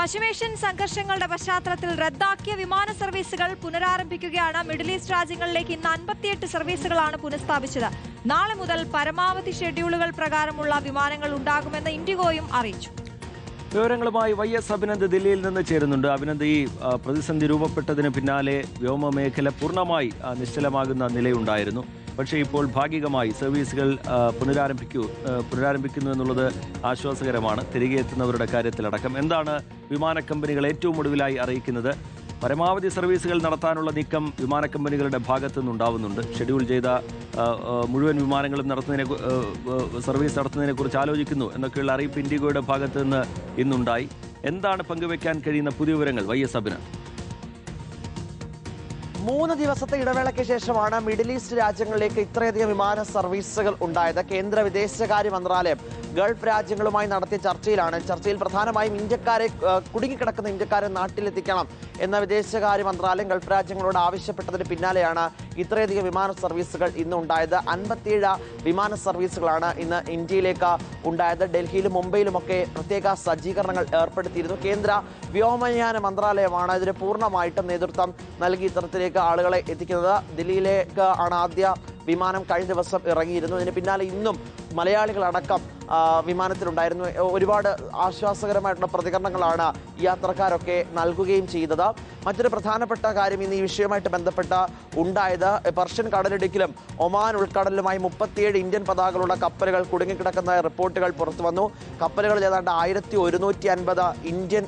പശ്ചിമേഷ്യൻ സംഘർഷങ്ങളുടെ പശ്ചാത്തലത്തിൽ റദ്ദാക്കിയ വിമാന സർവീസുകൾ പുനരാരംഭിക്കുകയാണ്. മിഡിൽ ഈസ്റ്റ് രാജ്യങ്ങളിലേക്ക് ഇന്ന് 58 സർവീസുകളാണ് പുനഃസ്ഥാപിച്ചത്. നാളെ മുതൽ പരമാവധി ഷെഡ്യൂളുകൾ പ്രകാരമുള്ള വിമാനങ്ങൾ ഉണ്ടാകുമെന്ന് ഇൻഡിഗോയും അറിയിച്ചു. വിവരങ്ങളുമായി YS അഭിനന്ദ് ദില്ലിയിൽ നിന്ന് ചേരുന്നുണ്ട്. അഭിനന്ദ്, ഈ പ്രതിസന്ധി രൂപപ്പെട്ടതിന് പിന്നാലെ വ്യോമമേഖല പൂർണ്ണമായി നിശ്ചലമാകുന്ന നിലയുണ്ടായിരുന്നു. പക്ഷേ ഇപ്പോൾ ഭാഗികമായി സർവീസുകൾ പുനരാരംഭിക്കുന്നു എന്നുള്ളത് ആശ്വാസകരമാണ്. തിരികെ എത്തുന്നവരുടെ കാര്യത്തിലടക്കം എന്താണ് വിമാന കമ്പനികൾ ഏറ്റവും ഒടുവിലായി അറിയിക്കുന്നത്? പരമാവധി സർവീസുകൾ നടത്താനുള്ള നീക്കം വിമാന കമ്പനികളുടെ ഭാഗത്തു നിന്നുണ്ടാവുന്നുണ്ട്. ഷെഡ്യൂൾ ചെയ്ത മുഴുവൻ വിമാനങ്ങളും സർവീസ് നടത്തുന്നതിനെക്കുറിച്ച് ആലോചിക്കുന്നു എന്നൊക്കെയുള്ള അറിയിപ്പ് ഇൻഡിഗോയുടെ ഭാഗത്തു നിന്ന് ഇന്നുണ്ടായി. എന്താണ് പങ്കുവെക്കാൻ കഴിയുന്ന പുതിയ വിവരങ്ങൾ YS അഭിനന്ദ്? 3 ദിവസത്തെ ഇടവേളയ്ക്ക് ശേഷമാണ് മിഡിൽ ഈസ്റ്റ് രാജ്യങ്ങളിലേക്ക് ഇത്രയധികം വിമാന സർവീസുകൾ ഉണ്ടായത്. കേന്ദ്ര വിദേശകാര്യ മന്ത്രാലയം ഗൾഫ് രാജ്യങ്ങളുമായി നടത്തിയ ചർച്ചയിൽ പ്രധാനമായും കുടുങ്ങിക്കിടക്കുന്ന ഇന്ത്യക്കാരെ നാട്ടിലെത്തിക്കണം എന്ന വിദേശകാര്യ മന്ത്രാലയം ഗൾഫ് രാജ്യങ്ങളോട് ആവശ്യപ്പെട്ടതിന് പിന്നാലെയാണ് ഇത്രയധികം വിമാന സർവീസുകൾ ഇന്ന് ഉണ്ടായത്. 57 വിമാന സർവീസുകളാണ് ഇന്ന് ഇന്ത്യയിലേക്ക് ഉണ്ടായത്. ഡൽഹിയിലും മുംബൈയിലുമൊക്കെ പ്രത്യേക സജ്ജീകരണങ്ങൾ ഏർപ്പെടുത്തിയിരുന്നു. കേന്ദ്ര വ്യോമയാന മന്ത്രാലയമാണ് ഇതിന് പൂർണ്ണമായിട്ടും നേതൃത്വം നൽകി ഇത്തരത്തിലേക്ക് ആളുകളെ എത്തിക്കുന്നത്. ദില്ലിയിലേക്ക് ആണ് ആദ്യ വിമാനം കഴിഞ്ഞ ദിവസം ഇറങ്ങിയിരുന്നു. ഇതിന് പിന്നാലെ ഇന്നും മലയാളികളടക്കം വിമാനത്തിലുണ്ടായിരുന്നു. ഒരുപാട് ആശ്വാസകരമായിട്ടുള്ള പ്രതികരണങ്ങളാണ് യാത്രക്കാരൊക്കെ നൽകുകയും ചെയ്തത്. മറ്റൊരു പ്രധാനപ്പെട്ട കാര്യം ഇന്ന് ഈ വിഷയവുമായിട്ട് ബന്ധപ്പെട്ട് ഉണ്ടായത്, പെർഷ്യൻ കടലിടുക്കിലും ഒമാൻ ഉൾക്കടലിലുമായി 37 ഇന്ത്യൻ പതാകകളുള്ള കപ്പലുകൾ കുടുങ്ങിക്കിടക്കുന്ന റിപ്പോർട്ടുകൾ പുറത്തു വന്നു. കപ്പലുകളിൽ ഏതാണ്ട് 1150 ഇന്ത്യൻ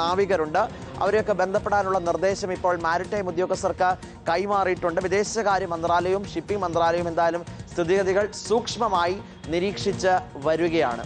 നാവികരുണ്ട്. അവരെയൊക്കെ ബന്ധപ്പെടാനുള്ള നിർദ്ദേശം ഇപ്പോൾ മാരിടൈം ഉദ്യോഗസ്ഥർക്ക് കൈമാറിയിട്ടുണ്ട്. വിദേശകാര്യ മന്ത്രാലയവും ഷിപ്പിംഗ് മന്ത്രാലയവും എന്തായാലും സ്ഥിതിഗതികൾ സൂക്ഷ്മമായി നിരീക്ഷിച്ച് വരികയാണ്.